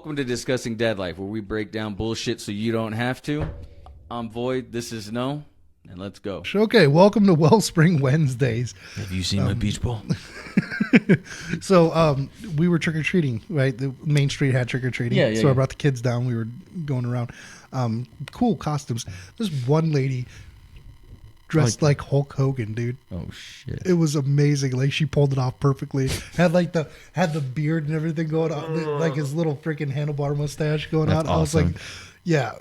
Welcome to Discussing Dad Life, where we break down bullshit so you don't have to. I'm Void, this is No, and let's go. Okay, welcome to Wellspring Wednesdays. Have you seen my beach ball? So we were trick-or-treating, right? The Main Street had trick-or-treating. Yeah. I brought the kids down. We were going around. Cool costumes. This one lady dressed like Hulk Hogan, dude. Oh, shit. It was amazing. Like, she pulled it off perfectly. Had the beard and everything going on. Like his little freaking handlebar mustache going on. Awesome. I was like, yeah.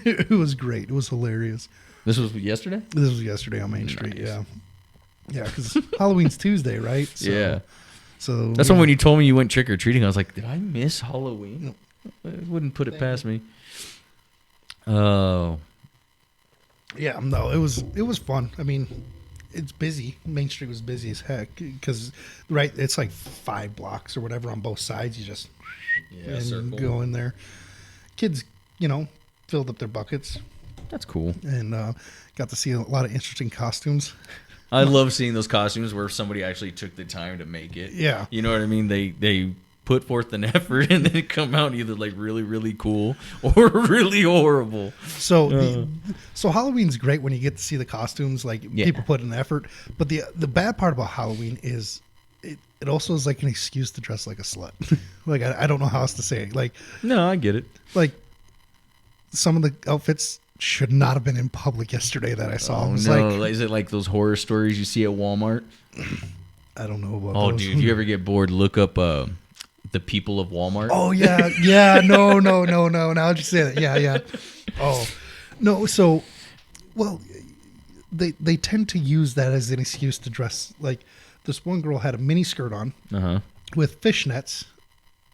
It was great. It was hilarious. This was yesterday? This was yesterday on Main Street, yeah. Yeah, because Halloween's Tuesday, right? So, yeah. So that's when you told me you went trick-or-treating, I was like, did I miss Halloween? No. I wouldn't put it past me. Oh. Yeah, no, it was fun. I mean, it's busy. Main Street was busy as heck because, right, it's like 5 blocks or whatever on both sides. You just go in there. Kids, filled up their buckets. That's cool. And got to see a lot of interesting costumes. I love seeing those costumes where somebody actually took the time to make it. Yeah. You know what I mean? They put forth an effort and then come out either like really, really cool or really horrible. So so Halloween's great when you get to see the costumes, like people put in effort. But the bad part about Halloween is it also is like an excuse to dress like a slut. Like I don't know how else to say it. Like, no, I get it. Like some of the outfits should not have been in public yesterday that I saw. Oh, no. Is it like those horror stories you see at Walmart? I don't know about those. those. Dude, if you ever get bored, look up The People of Walmart. Oh, yeah. Yeah. No. Now that you say that. Yeah. Oh, no. So, well, they tend to use that as an excuse to dress. Like, this one girl had a mini skirt on with fishnets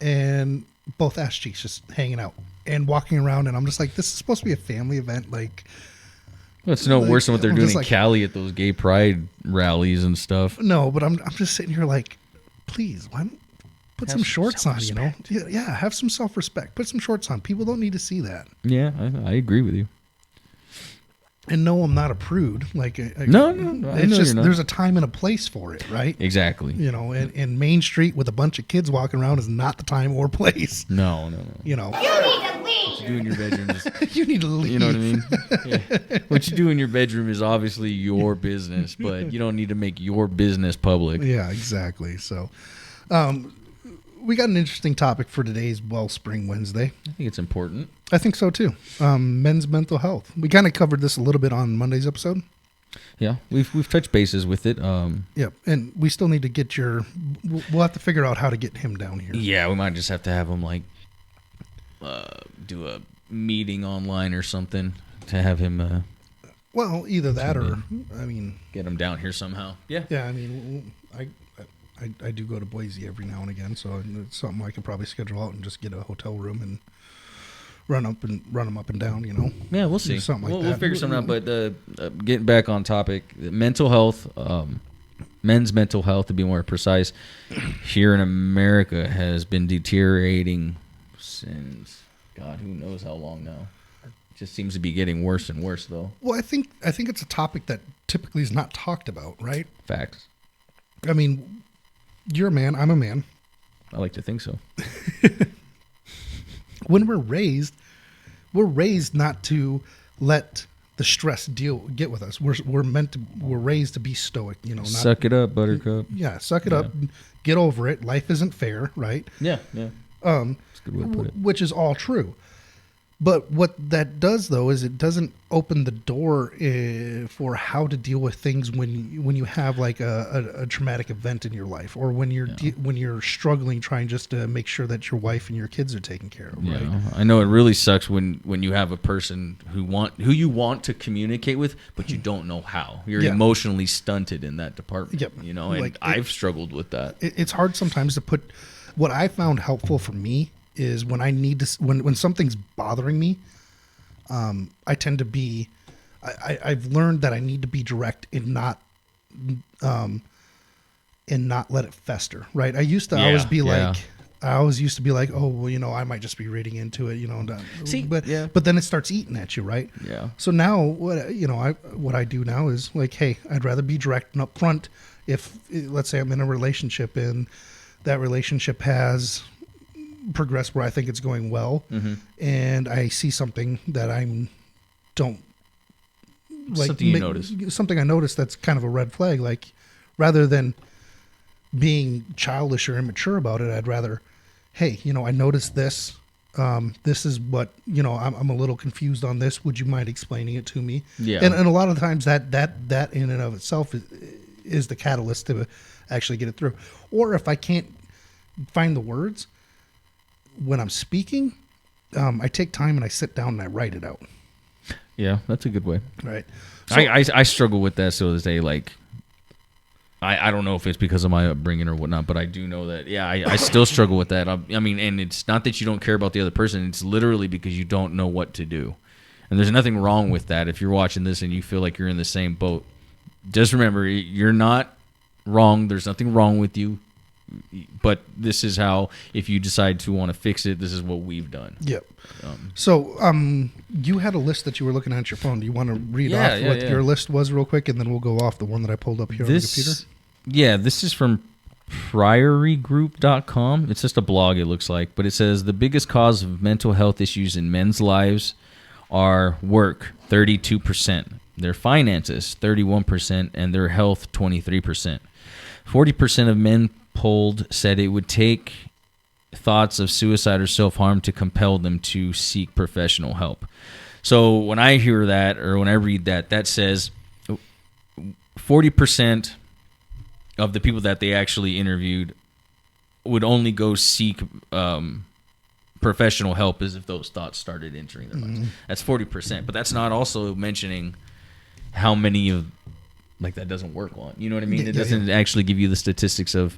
and both ass cheeks just hanging out and walking around, and I'm just like, this is supposed to be a family event. Like, well, it's no worse than what they're doing in Cali at those gay pride rallies and stuff. No, but I'm just sitting here like, please, why don't put some shorts on? Yeah, have some self-respect. Put some shorts on. People don't need to see that. Yeah, I agree with you. And no, I'm not a prude. Like, no, it's just there's a time and a place for it, right? Exactly. And Main Street with a bunch of kids walking around is not the time or place. No. You need to leave. What you do in your bedroom is, you need to leave. You know what I mean? Yeah. What you do in your bedroom is obviously your business, but you don't need to make your business public. Yeah, exactly. So, we got an interesting topic for today's Wellspring Wednesday. I think it's important. I think so too. Men's mental health. We kind of covered this a little bit on Monday's episode. Yeah, we've touched bases with it. Yeah, and we still need to get we'll have to figure out how to get him down here. Yeah, we might just have to have him do a meeting online or something to have him. Well, either that or get him down here somehow. Yeah. Yeah, I do go to Boise every now and again, so it's something I could probably schedule out and just get a hotel room and run them up and down, Yeah, we'll see. Something like that. We'll figure something out. But getting back on topic, mental health, men's mental health, to be more precise, here in America has been deteriorating since God, who knows how long now. It just seems to be getting worse and worse, though. Well, I think it's a topic that typically is not talked about, right? Facts. I mean, you're a man. I'm a man. I like to think so. When we're raised not to let the stress get with us. We're raised to be stoic, Suck it up, buttercup. Yeah, suck it up. Get over it. Life isn't fair, right? Yeah. That's a good way to put it. Which is all true. But what that does, though, is it doesn't open the door for how to deal with things when you have like a traumatic event in your life, or when you're struggling trying just to make sure that your wife and your kids are taken care of. Right? Yeah, I know it really sucks when you have a person who you want to communicate with, but you don't know how. You're emotionally stunted in that department. Yep. And I've struggled with that. It's hard sometimes to put. What I found helpful for me is when I need to, when something's bothering me, I tend to be, I've learned that I need to be direct and not let it fester. Right. I used to always be like, oh, well, I might just be reading into it, but then it starts eating at you. Right. Yeah. So now what I do now is like, hey, I'd rather be direct and upfront. If let's say I'm in a relationship and that relationship has progressed where I think it's going well, Mm-hmm. and I see something that I don't like. Something you notice. Something I noticed that's kind of a red flag. Like, rather than being childish or immature about it, I'd rather, hey, I noticed this. This is what, I'm a little confused on this. Would you mind explaining it to me? Yeah. And a lot of times that in and of itself is the catalyst to actually get it through. Or if I can't find the words when I'm speaking, I take time and I sit down and I write it out. Yeah, that's a good way. Right. So, I struggle with that still this day. Like, I don't know if it's because of my upbringing or whatnot, but I do know that, I still struggle with that. I mean, and it's not that you don't care about the other person. It's literally because you don't know what to do. And there's nothing wrong with that. If you're watching this and you feel like you're in the same boat, just remember, you're not wrong. There's nothing wrong with you. But this is how, if you decide to want to fix it, this is what we've done. Yep. So, you had a list that you were looking at your phone. Do you want to read off what your list was real quick, and then we'll go off the one that I pulled up here on the computer? Yeah, this is from priorygroup.com. It's just a blog, it looks like. But it says the biggest cause of mental health issues in men's lives are work, 32%, their finances, 31%, and their health, 23%. 40% of men polled said it would take thoughts of suicide or self-harm to compel them to seek professional help. So when I hear that, or when I read that, that says 40% of the people that they actually interviewed would only go seek professional help as if those thoughts started entering their minds. That's 40%, but that's not also mentioning how many of that doesn't work on. You know what I mean? It doesn't actually give you the statistics of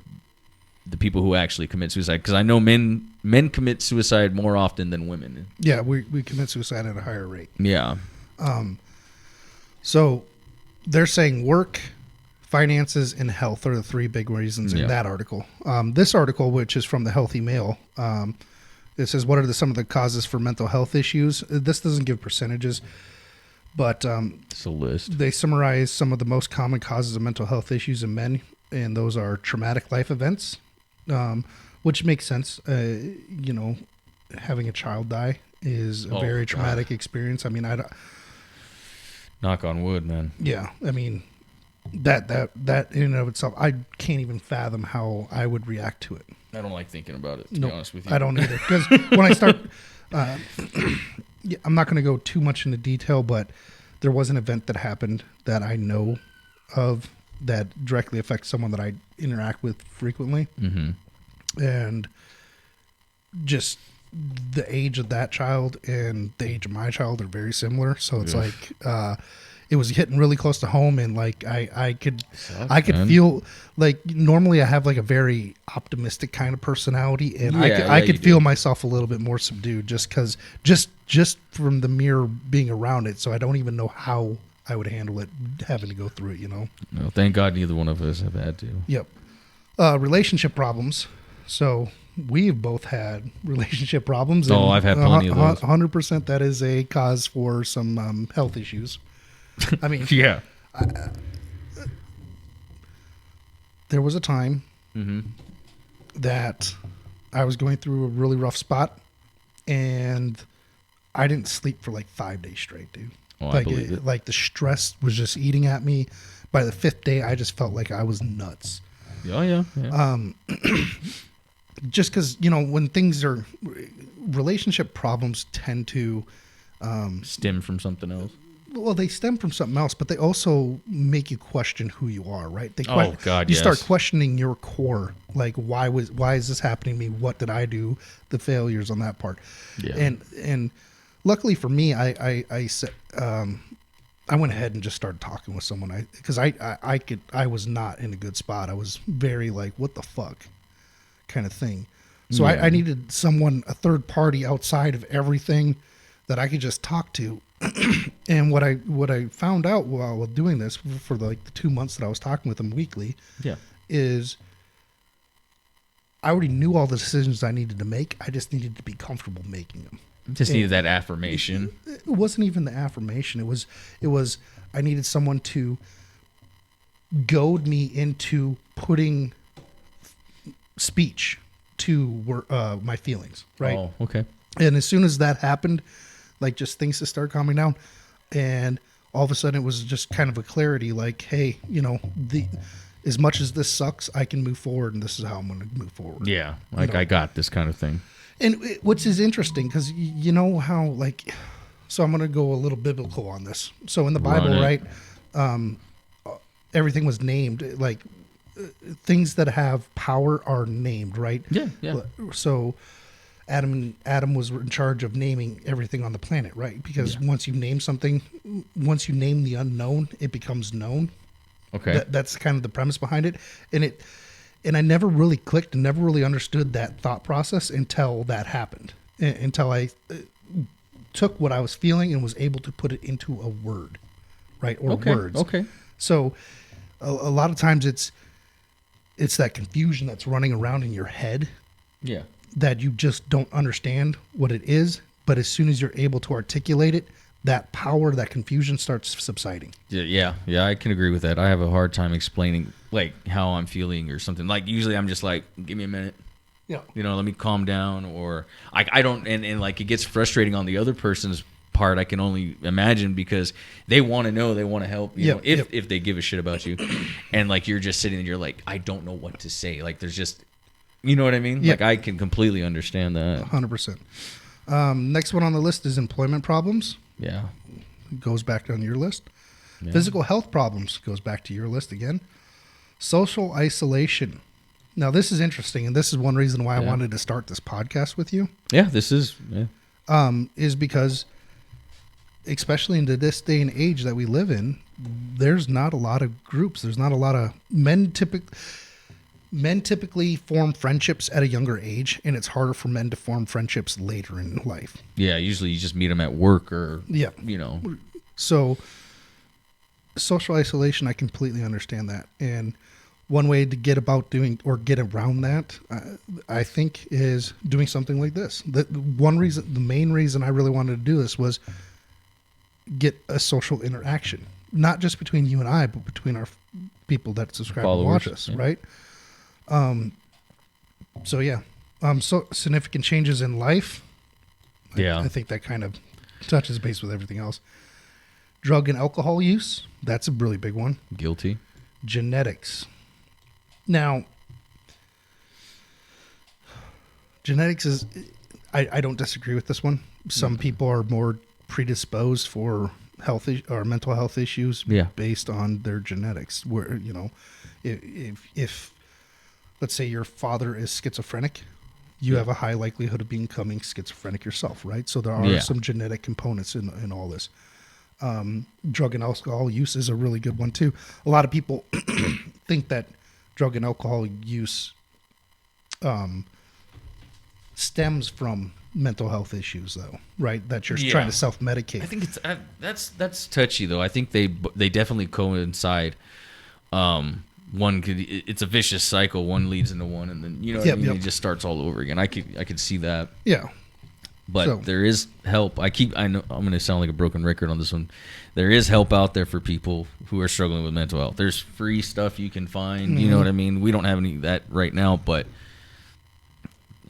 the people who actually commit suicide, because I know men commit suicide more often than women. Yeah, we commit suicide at a higher rate. Yeah. So they're saying work, finances, and health are the three big reasons in that article. This article, which is from the Healthy Male, it says, what are some of the causes for mental health issues? This doesn't give percentages, but it's a list. They summarize some of the most common causes of mental health issues in men, and those are traumatic life events, which makes sense. Having a child die is a very traumatic experience. I mean, knock on wood, man. Yeah, I mean, that in and of itself, I can't even fathom how I would react to it. I don't like thinking about it, to be honest with you. I don't either, because when I start, I'm not going to go too much into detail, but there was an event that happened that I know of that directly affects someone that I interact with frequently. Mm-hmm. And just the age of that child and the age of my child are very similar. So it's like, it was hitting really close to home, and like I could feel like, normally I have like a very optimistic kind of personality, and I could feel myself a little bit more subdued just from the mere being around it. So I don't even know how I would handle it, having to go through it, No, thank God neither one of us have had to. Yep. Relationship problems. So we've both had relationship problems. Oh, I've had plenty of those. 100% that is a cause for some health issues. I mean, yeah. There was a time that I was going through a really rough spot, and I didn't sleep for like 5 days straight, dude. Oh, I believe it. Like the stress was just eating at me. By the 5th day, I just felt like I was nuts. Oh, yeah. Just because, when things are, relationship problems tend to stem from something else. Well, they stem from something else, but they also make you question who you are, right? You start questioning your core. Like, why is this happening to me? What did I do? The failures on that part. Yeah. And luckily for me, I went ahead and just started talking with someone. Because I was not in a good spot. I was very like, what the fuck kind of thing. So I needed someone, a third party outside of everything, that I could just talk to. And what I found out while doing this for like the 2 months that I was talking with him weekly, is I already knew all the decisions I needed to make. I just needed to be comfortable making them. Just needed that affirmation. It wasn't even the affirmation. It was I needed someone to goad me into putting speech to my feelings, right? Oh, okay. And as soon as that happened, like just things just started calming down, and all of a sudden it was just kind of a clarity, like, hey, as much as this sucks, I can move forward, and this is how I'm going to move forward. Yeah, like I got this kind of thing. And which is interesting because you know how, like, so I'm going to go a little biblical on this. So in the Bible, right, everything was named, like things that have power are named, right? Yeah, yeah. So Adam was in charge of naming everything on the planet, right? Because once you name something, once you name the unknown, it becomes known. Okay. That's kind of the premise behind it. And I never really clicked and never really understood that thought process until that happened. Until I took what I was feeling and was able to put it into a word, right? Or words. Okay. So a lot of times it's that confusion that's running around in your head. Yeah. That you just don't understand what it is. But as soon as you're able to articulate it, that power, that confusion starts subsiding. Yeah, I can agree with that. I have a hard time explaining like how I'm feeling or something. Like usually I'm just like, give me a minute. Yeah. Let me calm down, or I don't, and like it gets frustrating on the other person's part. I can only imagine because they want to know, they want to help, you know, if they give a shit about you. And like you're just sitting and you're like, I don't know what to say. Like there's just, you know what I mean? Like I can completely understand that. 100%. Next one on the list is employment problems. Yeah. Goes back on your list. Yeah. Physical health problems goes back to your list again. Social isolation. Now, this is interesting, and this is one reason why I wanted to start this podcast with you. Yeah, this is. Yeah. Is because, especially into this day and age that we live in, there's not a lot of groups. There's not a lot of men. Men typically form friendships at a younger age, and it's harder for men to form friendships later in life. Yeah, usually you just meet them at work or, So, social isolation, I completely understand that. And one way to get around that, I think, is doing something like this. The main reason I really wanted to do this was get a social interaction, not just between you and I, but between our people that subscribe and watch us, right? So significant changes in life. I think that kind of touches base with everything else. Drug and alcohol use. That's a really big one. Guilty. Genetics. Now, genetics is, I don't disagree with this one. Some people are more predisposed for or mental health issues based on their genetics. Where, if let's say your father is schizophrenic, you have a high likelihood of becoming schizophrenic yourself, right? So there are some genetic components in all this. Drug and alcohol use is a really good one too. A lot of people think that drug and alcohol use stems from mental health issues, though, right? That you're trying to self-medicate. I think it's that's touchy, though. I think they definitely coincide. It's a vicious cycle. One leads into one, and then it just starts all over again. I could see that. Yeah. But there is help. I know I'm going to sound like a broken record on this one. There is help out there for people who are struggling with mental health. There's free stuff you can find. Mm-hmm. You know what I mean? We don't have any of that right now, but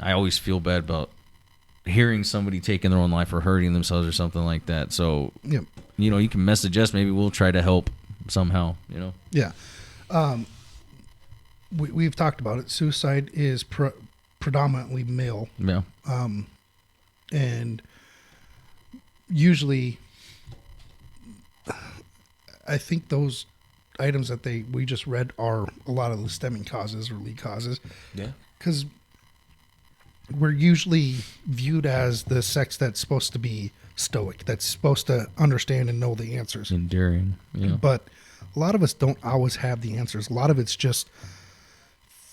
I always feel bad about hearing somebody taking their own life or hurting themselves or something like that. So, you can message us. Maybe we'll try to help somehow, Yeah. We've talked about it. Suicide is predominantly male. Yeah. And usually, I think those items that we just read are a lot of the stemming causes or lead causes. Yeah. Because we're usually viewed as the sex that's supposed to be stoic, that's supposed to understand and know the answers. Enduring. Yeah. But a lot of us don't always have the answers. A lot of it's just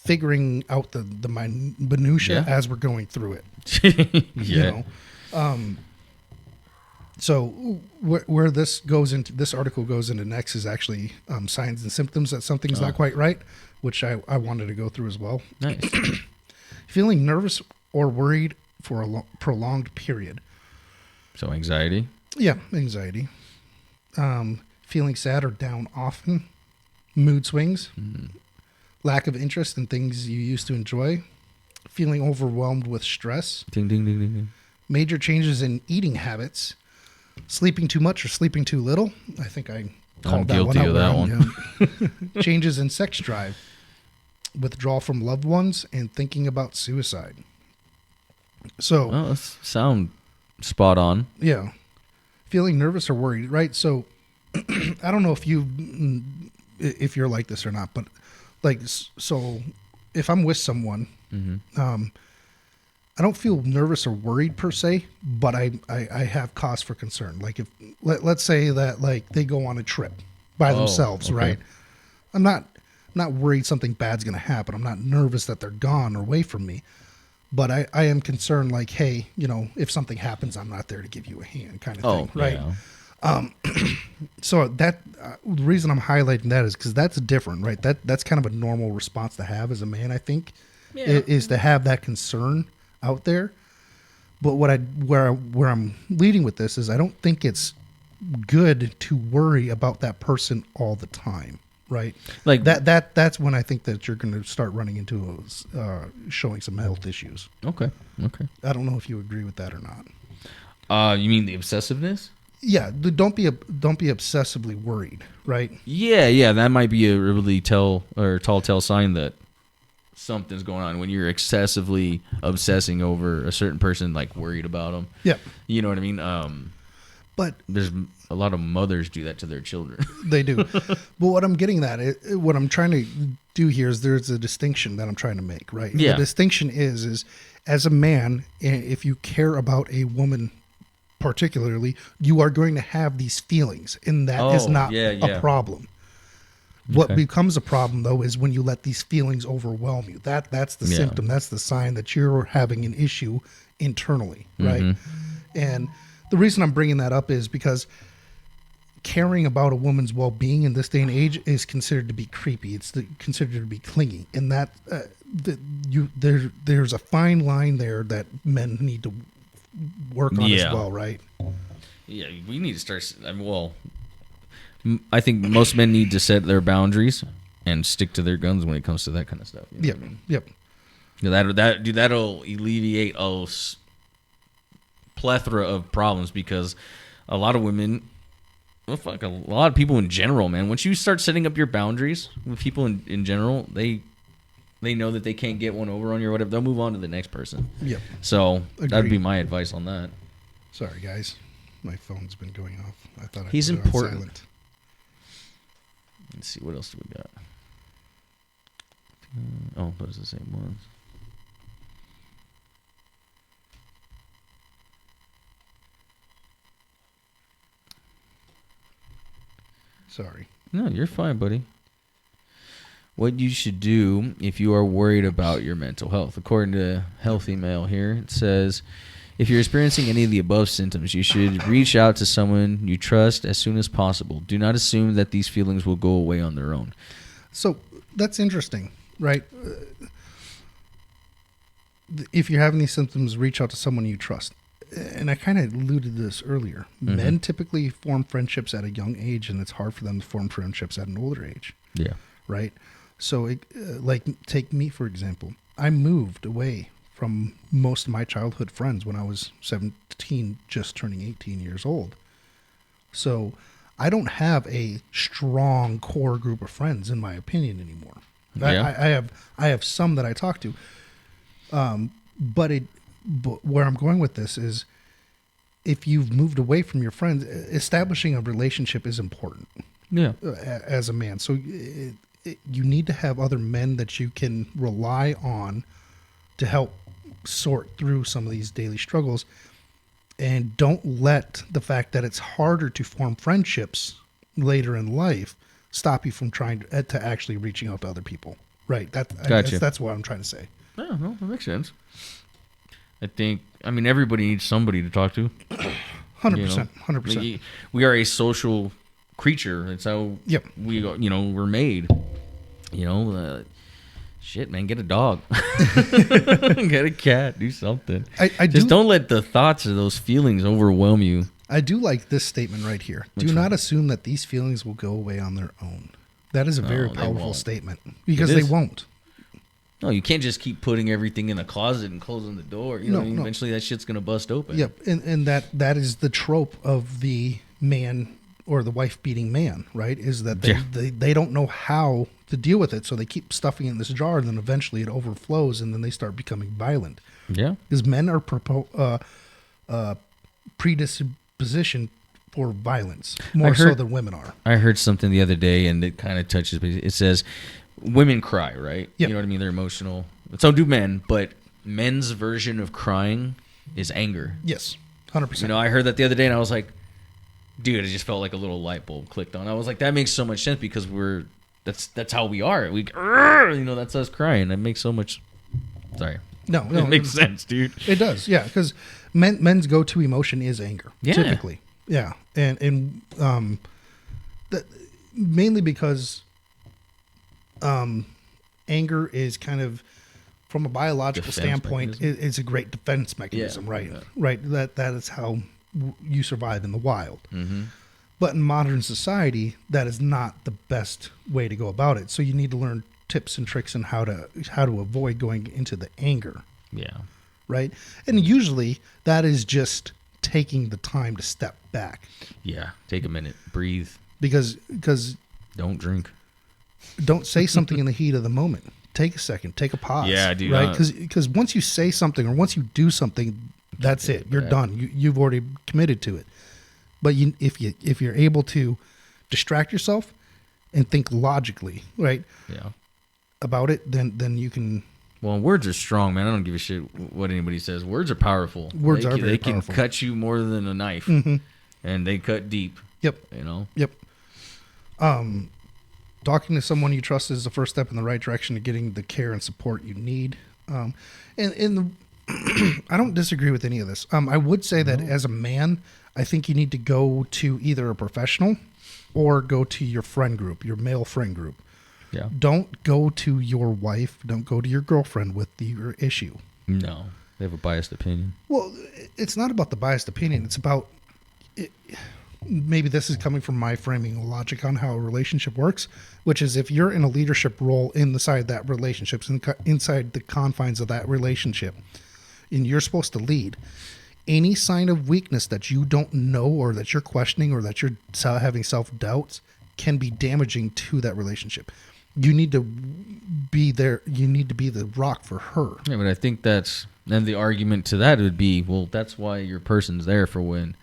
figuring out the minutia as we're going through it. So where this article goes into next is actually signs and symptoms that something's not quite right, which I wanted to go through as well. Nice. Feeling nervous or worried for a prolonged period. So anxiety? Yeah, anxiety. Feeling sad or down often. Mood swings. Mm-hmm. Lack of interest in things you used to enjoy. feeling overwhelmed with stress, Ding, ding, ding, ding, ding. major changes in eating habits, sleeping too much or sleeping too little. I think I called that one guilty out. of that one. Yeah. Changes in sex drive, withdrawal from loved ones, and thinking about suicide. So, Oh, that sound spot on. yeah, feeling nervous or worried, right? So, I don't know if you're like this or not, but like, so if I'm with someone, I don't feel nervous or worried per se, but I have cause for concern. Like if let's say that like they go on a trip by themselves, okay. right? I'm not worried something bad's going to happen. I'm not nervous that they're gone or away from me, but I am concerned like, hey, if something happens, I'm not there to give you a hand kind of thing, right? Yeah. So that the reason I'm highlighting that is because that's different, right? That's kind of a normal response to have as a man, I think, is to have that concern out there. But where I'm leading with this is I don't think it's good to worry about that person all the time, right? Like that's when I think that you're going to start running into showing some health issues. Okay. I don't know if you agree with that or not. You mean the obsessiveness? Yeah, don't be obsessively worried, right? Yeah, that might be a really tall tale sign that something's going on when you're excessively obsessing over a certain person, like worried about them. Yeah, you know what I mean. But there's a lot of mothers do that to their children. They do. But what I'm getting at, what I'm trying to do here is there's a distinction that I'm trying to make, right? Yeah. The distinction is as a man, if you care about a woman particularly, you are going to have these feelings, and that is not a problem. What becomes a problem, though, is when you let these feelings overwhelm you. That's the symptom. That's the sign that you're having an issue internally, right? And the reason I'm bringing that up is because caring about a woman's well-being in this day and age is considered to be creepy. It's considered to be clingy, and that there's a fine line there that men need to work on as well, right? Yeah, we need to start. I think most men need to set their boundaries and stick to their guns when it comes to that kind of stuff. You know what I mean? Yep. That'll alleviate a plethora of problems because a lot of women, a lot of people in general, man. Once you start setting up your boundaries with people in general, they know that they can't get one over on you or whatever. They'll move on to the next person. Yep. So that'd be my advice on that. Sorry, guys. My phone's been going off. I thought he's put it important. on silent. Let's see, what else do we got? Those are the same ones. Sorry. No, you're fine, buddy. What you should do if you are worried about your mental health. According to Healthy Male here, it says, if you're experiencing any of the above symptoms, you should reach out to someone you trust as soon as possible. Do not assume that these feelings will go away on their own. So that's interesting, right? If you're having these symptoms, reach out to someone you trust. And I kind of alluded to this earlier. Mm-hmm. Men typically form friendships at a young age, and it's hard for them to form friendships at an older age. Yeah. Right? So, take me, for example. I moved away from most of my childhood friends when I was 17, just turning 18 years old. So I don't have a strong core group of friends, in my opinion, anymore. Yeah. I have some that I talk to. But where I'm going with this is, if you've moved away from your friends, establishing a relationship is important. Yeah. As a man. So you need to have other men that you can rely on to help sort through some of these daily struggles, and don't let the fact that it's harder to form friendships later in life stop you from trying to actually reaching out to other people. Right. That's what I'm trying to say. Yeah, no, that makes sense. Everybody needs somebody to talk to. 100%. 100%. We are a social creature. That's how we're made. Shit, man, get a dog. Get a cat. Do something. Don't let the thoughts or those feelings overwhelm you. I do like this statement right here. Do not assume that these feelings will go away on their own. That is a very powerful statement, because they won't. No, you can't just keep putting everything in a closet and closing the door. You know, what I mean? Eventually that shit's gonna bust open. Yep, and that is the trope of the man or the wife beating man, right? Is that they don't know how to deal with it, so they keep stuffing it in this jar, and then eventually it overflows, and then they start becoming violent. Yeah, because men are predispositioned for violence more so than women are. I heard something the other day, and it kind of touches me. It says women cry, right? Yep. You know what I mean? They're emotional. So do men, but men's version of crying is anger. Yes, 100%. You know, I heard that the other day, and I was like, dude, it just felt like a little light bulb clicked on. I was like, that makes so much sense because that's how we are. That's us crying. That makes so much. Sorry. No, it makes sense, dude. It does, yeah, because men's go-to emotion is anger, typically. Yeah, and that mainly because anger is kind of, from a biological standpoint, it's a great defense mechanism, right? Yeah. Right. That is how you survive in the wild. Mm-hmm. But in modern society, that is not the best way to go about it. So you need to learn tips and tricks on how to avoid going into the anger. Yeah. Right. And usually that is just taking the time to step back. Yeah. Take a minute. Breathe. Because don't drink. Don't say something in the heat of the moment. Take a second. Take a pause. Yeah, dude. Right. Because once you say something or once you do something, that's it. You're done. You've already committed to it. But if you're able to distract yourself and think logically, right? Yeah. About it, then you can. Well, words are strong, man. I don't give a shit what anybody says. Words are powerful. Words are very powerful. They can cut you more than a knife, and they cut deep. Yep. You know. Yep. Talking to someone you trust is the first step in the right direction to getting the care and support you need. I don't disagree with any of this. I would say that as a man, I think you need to go to either a professional or go to your friend group, your male friend group. Yeah. Don't go to your wife. Don't go to your girlfriend with your issue. No, they have a biased opinion. Well, it's not about the biased opinion. It's about maybe this is coming from my framing of logic on how a relationship works, which is if you're in a leadership role inside that relationship, inside the confines of that relationship, and you're supposed to lead, any sign of weakness that you don't know or that you're questioning or that you're having self-doubts can be damaging to that relationship. You need to be there. You need to be the rock for her. Yeah, but I think then the argument to that would be, well, that's why your person's there for when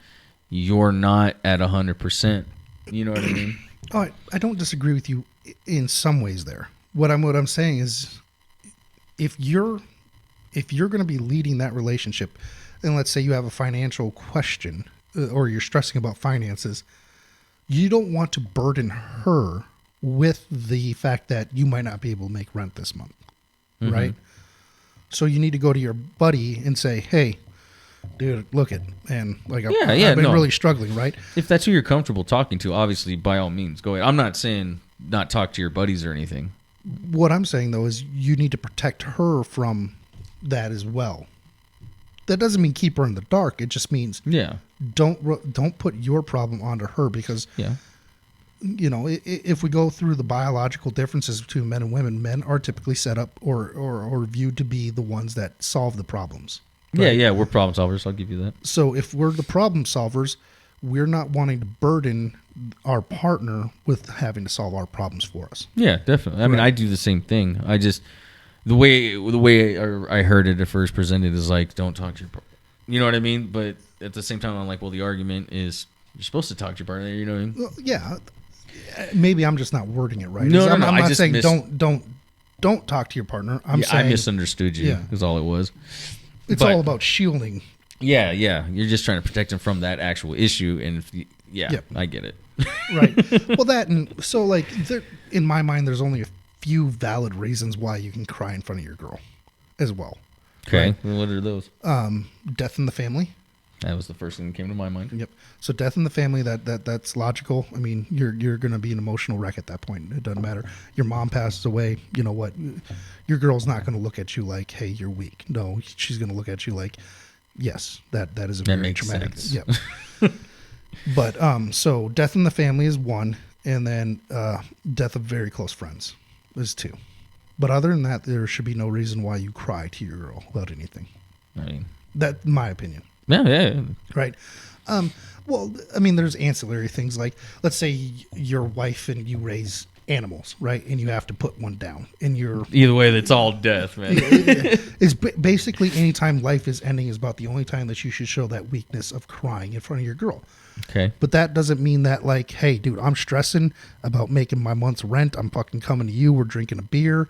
you're not at 100%. You know what I mean? Oh, I don't disagree with you in some ways there. What I'm saying is, if you're going to be leading that relationship, and let's say you have a financial question or you're stressing about finances, you don't want to burden her with the fact that you might not be able to make rent this month, right? So you need to go to your buddy and say, hey, dude, look it. And like, I've been really struggling, right? If that's who you're comfortable talking to, obviously, by all means, go ahead. I'm not saying not talk to your buddies or anything. What I'm saying, though, is you need to protect her from that as well. That doesn't mean keep her in the dark. It just means don't put your problem onto her because, you know, if we go through the biological differences between men and women, men are typically set up or viewed to be the ones that solve the problems. Right? Yeah, we're problem solvers. I'll give you that. So if we're the problem solvers, we're not wanting to burden our partner with having to solve our problems for us. Yeah, definitely. I mean, I do the same thing. I just the way I heard it at first presented is like, don't talk to your partner. You know what I mean? But at the same time, I'm like, well, the argument is you're supposed to talk to your partner. You know what I mean? Well, yeah. Maybe I'm just not wording it right. No, I'm not just saying don't talk to your partner. I'm saying I misunderstood you. Is all it was. It's all about shielding. Yeah. You're just trying to protect him from that actual issue, and I get it. Right. Well, so like in my mind, there's only a few valid reasons why you can cry in front of your girl, as well. Okay. Right? Well, what are those? Death in the family. That was the first thing that came to my mind. Yep. So death in the family, that's logical. I mean, you're going to be an emotional wreck at that point. It doesn't matter. Your mom passes away. You know what? Your girl's not going to look at you like, hey, you're weak. No, she's going to look at you like, yes, that is a very traumatic. Yep. But so death in the family is one, and then death of very close friends is two. But other than that, there should be no reason why you cry to your girl about anything. I mean, That's my opinion. yeah. Right. Well, I mean, there's ancillary things like, let's say your wife and you raise animals, right? And you have to put one down, and you're Either way, that's all death, man. it's basically anytime life is ending is about the only time that you should show that weakness of crying in front of your girl. Okay. But that doesn't mean that, like, hey, dude, I'm stressing about making my month's rent. I'm fucking coming to you. We're drinking a beer.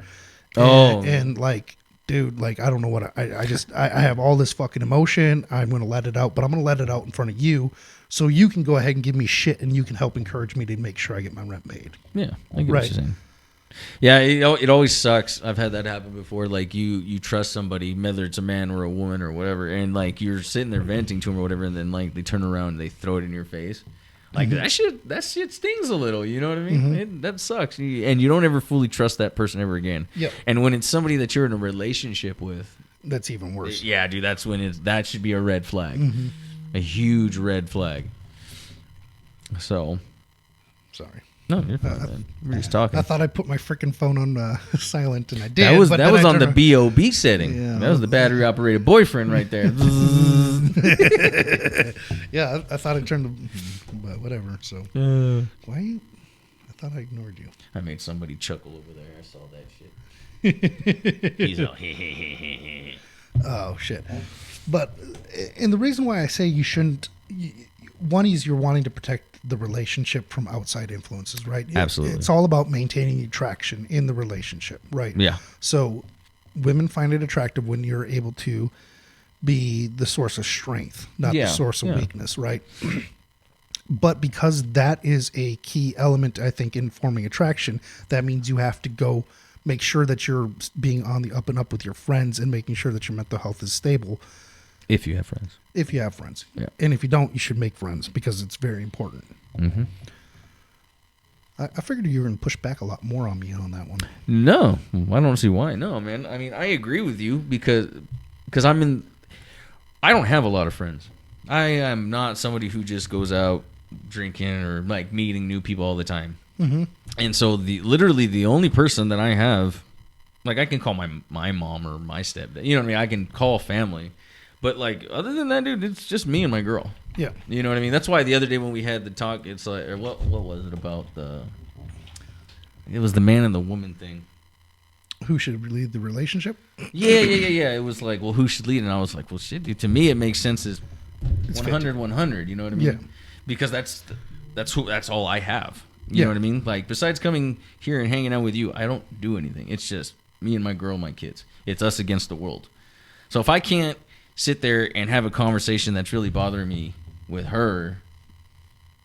And like, dude, like, I don't know what I have all this fucking emotion. I'm going to let it out, but I'm going to let it out in front of you so you can go ahead and give me shit and you can help encourage me to make sure I get my rent paid. Yeah, I get what you're saying. Yeah, it always sucks. I've had that happen before. Like, you trust somebody, whether it's a man or a woman or whatever, and like you're sitting there venting to them or whatever, and then like they turn around and they throw it in your face. Like that shit stings a little. You know what I mean? That sucks. And you don't ever fully trust that person ever again. Yep. And when it's somebody that you're in a relationship with, that's even worse. Yeah, dude, that's when that should be a red flag, a huge red flag. So, sorry. No, you're fine, man. We're just talking. I thought I put my freaking phone on silent, and I did. That was on the BOB setting. Yeah, that was the battery operated boyfriend right there. Yeah, I thought I turned the, but whatever. So why? I thought I ignored you. I made somebody chuckle over there. I saw that shit. He's all oh shit. But and the reason why I say you shouldn't. One is you're wanting to protect the relationship from outside influences, right? Absolutely. It's all about maintaining attraction in the relationship, right? Yeah. So women find it attractive when you're able to be the source of strength, not the source of weakness, right? But because that is a key element, I think, in forming attraction, that means you have to go make sure that you're being on the up and up with your friends and making sure that your mental health is stable. If you have friends. If you have friends. Yeah. And if you don't, you should make friends because it's very important. Mm-hmm. I figured you were going to push back a lot more on me on that one. No, I don't see why. No, man. I mean, I agree with you because I don't have a lot of friends. I am not somebody who just goes out drinking or like meeting new people all the time. Mm-hmm. And so literally the only person that I have, like I can call my mom or my stepdad. You know what I mean? I can call family. But, like, other than that, dude, it's just me and my girl. Yeah. You know what I mean? That's why the other day when we had the talk, it's like, or what was it about? It was the man and the woman thing. Who should lead the relationship? Yeah. It was like, well, who should lead? And I was like, well, shit, dude. To me, it makes sense as 100, you know what I mean? Yeah. Because that's all I have. You know what I mean? Like, besides coming here and hanging out with you, I don't do anything. It's just me and my girl and my kids. It's us against the world. So if I can't sit there and have a conversation that's really bothering me with her,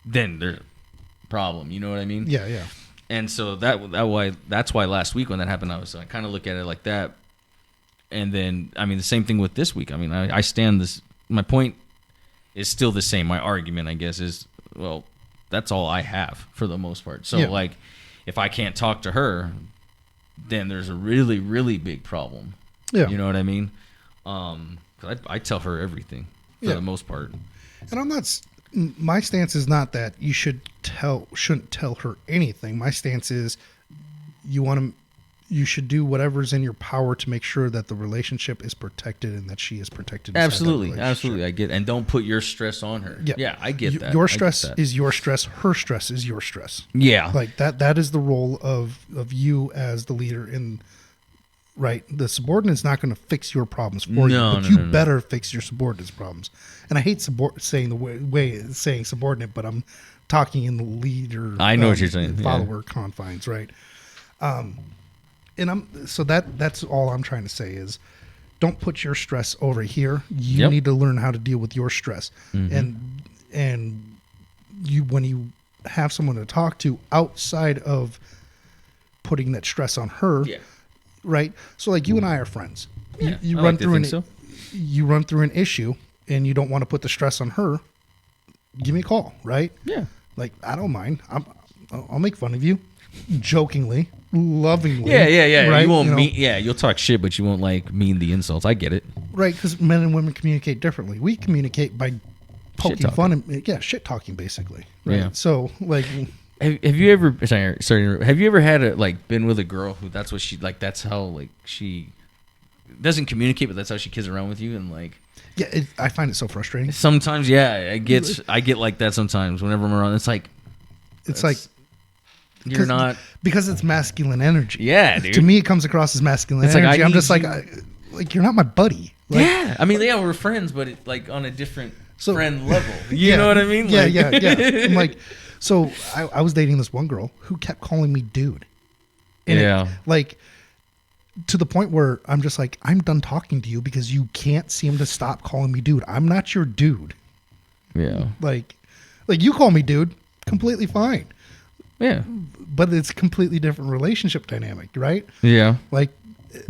then there's a problem. You know what I mean? Yeah. And so that's why last week when that happened, I kind of look at it like that. And then, I mean, the same thing with this week. I mean, I stand this. My point is still the same. My argument, I guess, is, well, that's all I have for the most part. So, like, if I can't talk to her, then there's a really, really big problem. Yeah. You know what I mean? I tell her everything for the most part. And I'm not. My stance is not that you shouldn't tell her anything. My stance is you should do whatever's in your power to make sure that the relationship is protected and that she is protected. Absolutely. I get, and don't put your stress on her. Yeah, I get that. Your stress is your stress. Her stress is your stress. Yeah, like that. That is the role of you as the leader in. Right, the subordinate's not going to fix your problems for you, but you better fix your subordinate's problems. And I hate saying the way saying subordinate, but I'm talking in the leader. I know what you're saying. Follower confines, right? And that's all I'm trying to say is, don't put your stress over here. You need to learn how to deal with your stress, and you when you have someone to talk to outside of putting that stress on her. Yeah. Right, so like you and I are friends. Yeah, you run through you run through an issue, and you don't want to put the stress on her. Give me a call, right? Yeah, like I don't mind. I'll make fun of you, jokingly, lovingly. Yeah. Right? You won't mean. Yeah, you'll talk shit, but you won't like mean the insults. I get it. Right, because men and women communicate differently. We communicate by poking fun and shit talking basically. Right? Yeah. So like. Have you ever sorry, have you ever had been with a girl who that's what she like, that's how like she doesn't communicate, but that's how she kids around with you, and like Yeah, I find it so frustrating. sometimes I get like that sometimes whenever I'm around. It's like you're not, because it's masculine energy. yeah, dude. To me, it comes across as masculine It's like, energy. I I'm just need like you're not my buddy. Like, yeah, I mean, yeah, we're friends, but it, like on a different friend level. You yeah, know what I mean? Yeah, Like, yeah. I'm like, so I was dating this one girl who kept calling me dude. And yeah. like to the point where I'm just like, I'm done talking to you because you can't seem to stop calling me dude. I'm not your dude. Yeah. Like you call me dude, completely fine. Yeah. But it's a completely different relationship dynamic, right? Yeah. Like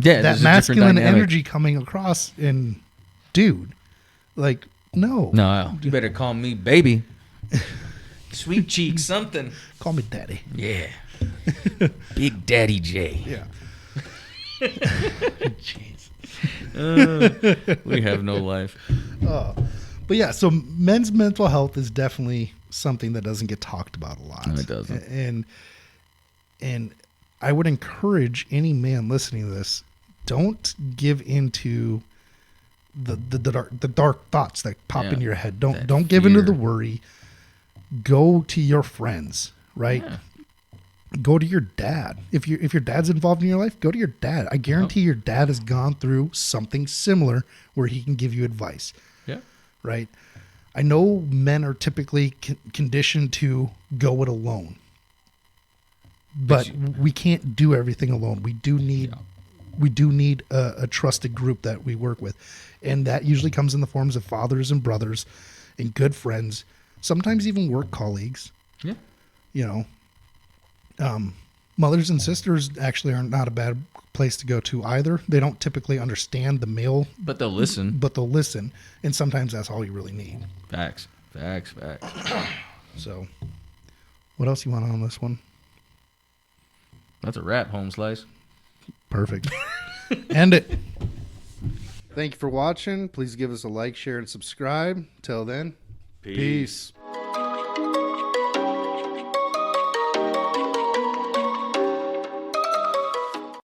Yeah. that masculine energy coming across in dude. Like, no. No, you better call me baby. Sweet cheek something. Call me daddy. Yeah. Big Daddy J. Yeah. Jeez. We have no life. But yeah, so men's mental health is definitely something that doesn't get talked about a lot. No, it doesn't. And I would encourage any man listening to this, don't give into the dark thoughts that pop in your head. Don't give into the worry. Go to your friends, right? Yeah. Go to your dad. If your dad's involved in your life, go to your dad. I guarantee your dad has gone through something similar where he can give you advice. Yeah. Right? I know men are typically conditioned to go it alone. But we can't do everything alone. We do need a trusted group that we work with. And that usually comes in the forms of fathers and brothers and good friends, sometimes even work colleagues. Yeah. You know, mothers and sisters actually are not a bad place to go to either. They don't typically understand the male, but they'll listen. And sometimes that's all you really need. Facts. So, what else you want on this one? That's a wrap, Home Slice. Perfect. End it. Thank you for watching. Please give us a like, share, and subscribe. Till then, peace.